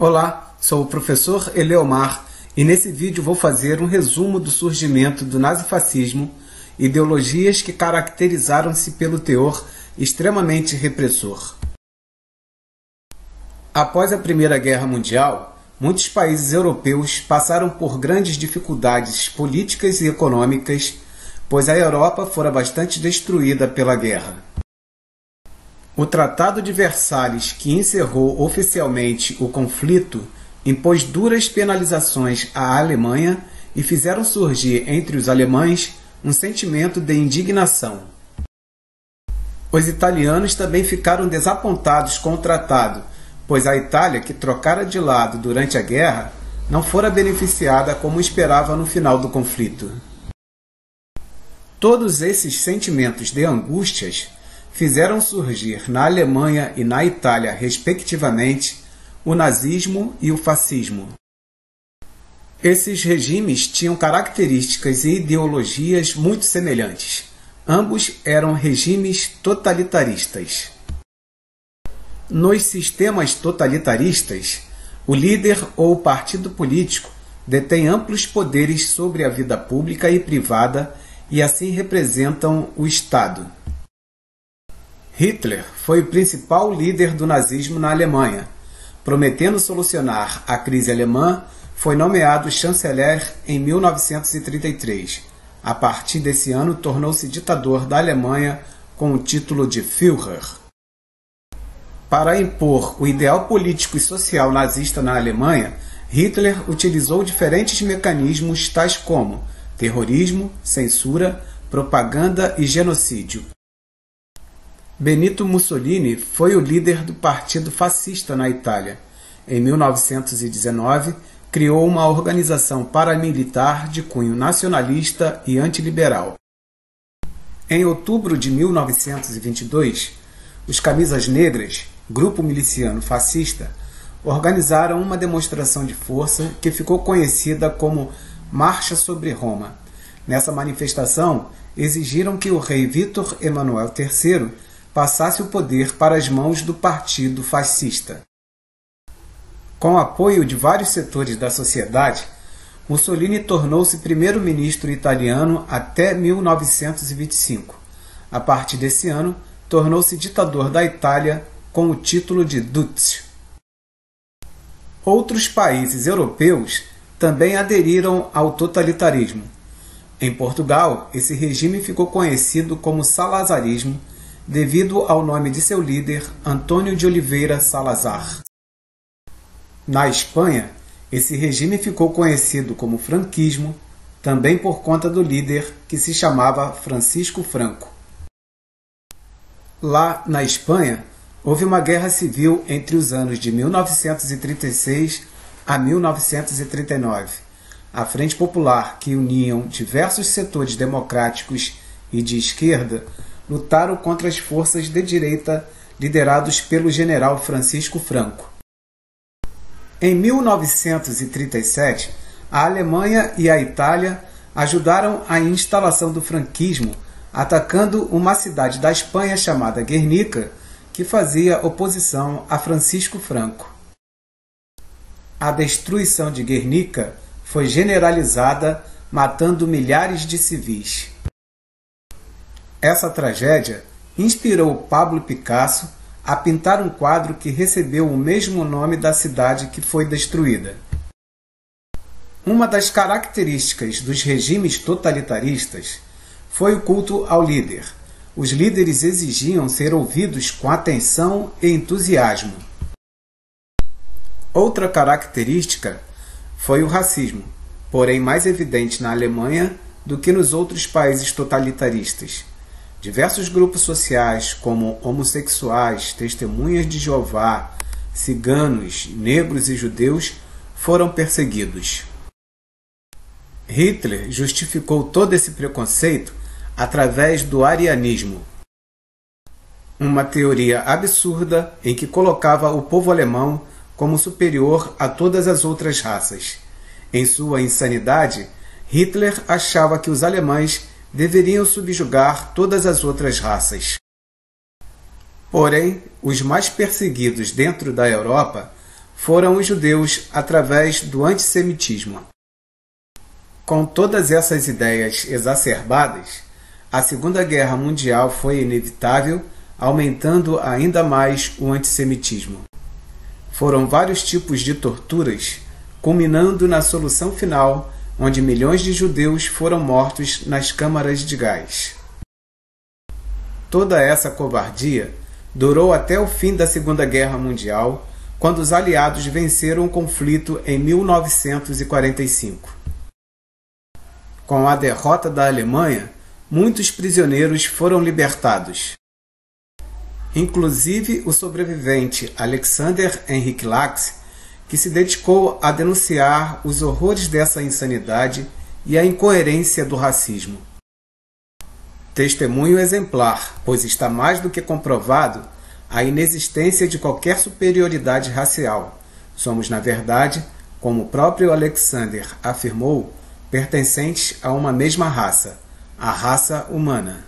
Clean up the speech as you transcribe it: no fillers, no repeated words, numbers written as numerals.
Olá, sou o professor Eleomar e nesse vídeo vou fazer um resumo do surgimento do nazifascismo, ideologias que caracterizaram-se pelo teor extremamente repressor. Após a Primeira Guerra Mundial, muitos países europeus passaram por grandes dificuldades políticas e econômicas, pois a Europa fora bastante destruída pela guerra. O Tratado de Versalhes, que encerrou oficialmente o conflito, impôs duras penalizações à Alemanha e fizeram surgir entre os alemães um sentimento de indignação. Os italianos também ficaram desapontados com o tratado, pois a Itália, que trocara de lado durante a guerra, não fora beneficiada como esperava no final do conflito. Todos esses sentimentos de angústias fizeram surgir na Alemanha e na Itália, respectivamente, o nazismo e o fascismo. Esses regimes tinham características e ideologias muito semelhantes. Ambos eram regimes totalitaristas. Nos sistemas totalitaristas, o líder ou o partido político detém amplos poderes sobre a vida pública e privada e assim representam o Estado. Hitler foi o principal líder do nazismo na Alemanha. Prometendo solucionar a crise alemã, foi nomeado chanceler em 1933. A partir desse ano, tornou-se ditador da Alemanha com o título de Führer. Para impor o ideal político e social nazista na Alemanha, Hitler utilizou diferentes mecanismos tais como terrorismo, censura, propaganda e genocídio. Benito Mussolini foi o líder do Partido Fascista na Itália. Em 1919, criou uma organização paramilitar de cunho nacionalista e antiliberal. Em outubro de 1922, os Camisas Negras, grupo miliciano fascista, organizaram uma demonstração de força que ficou conhecida como Marcha sobre Roma. Nessa manifestação, exigiram que o rei Vítor Emanuel III passasse o poder para as mãos do partido fascista. Com o apoio de vários setores da sociedade, Mussolini tornou-se primeiro-ministro italiano até 1925. A partir desse ano, tornou-se ditador da Itália com o título de Duce. Outros países europeus também aderiram ao totalitarismo. Em Portugal, esse regime ficou conhecido como salazarismo, devido ao nome de seu líder, Antônio de Oliveira Salazar. Na Espanha, esse regime ficou conhecido como franquismo, também por conta do líder, que se chamava Francisco Franco. Lá na Espanha, houve uma guerra civil entre os anos de 1936 a 1939. A Frente Popular, que uniam diversos setores democráticos e de esquerda, lutaram contra as forças de direita liderados pelo general Francisco Franco. Em 1937, a Alemanha e a Itália ajudaram a instalação do franquismo, atacando uma cidade da Espanha chamada Guernica, que fazia oposição a Francisco Franco. A destruição de Guernica foi generalizada, matando milhares de civis. Essa tragédia inspirou Pablo Picasso a pintar um quadro que recebeu o mesmo nome da cidade que foi destruída. Uma das características dos regimes totalitaristas foi o culto ao líder. Os líderes exigiam ser ouvidos com atenção e entusiasmo. Outra característica foi o racismo, porém mais evidente na Alemanha do que nos outros países totalitaristas. Diversos grupos sociais, como homossexuais, testemunhas de Jeová, ciganos, negros e judeus, foram perseguidos. Hitler justificou todo esse preconceito através do arianismo, uma teoria absurda em que colocava o povo alemão como superior a todas as outras raças. Em sua insanidade, Hitler achava que os alemães deveriam subjugar todas as outras raças. Porém, os mais perseguidos dentro da Europa foram os judeus através do antissemitismo. Com todas essas ideias exacerbadas, a Segunda Guerra Mundial foi inevitável, aumentando ainda mais o antissemitismo. Foram vários tipos de torturas, culminando na solução final, onde milhões de judeus foram mortos nas câmaras de gás. Toda essa covardia durou até o fim da Segunda Guerra Mundial, quando os aliados venceram o conflito em 1945. Com a derrota da Alemanha, muitos prisioneiros foram libertados. Inclusive o sobrevivente Alexander Henrik Lax, que se dedicou a denunciar os horrores dessa insanidade e a incoerência do racismo. Testemunho exemplar, pois está mais do que comprovado a inexistência de qualquer superioridade racial. Somos, na verdade, como o próprio Alexander afirmou, pertencentes a uma mesma raça, a raça humana.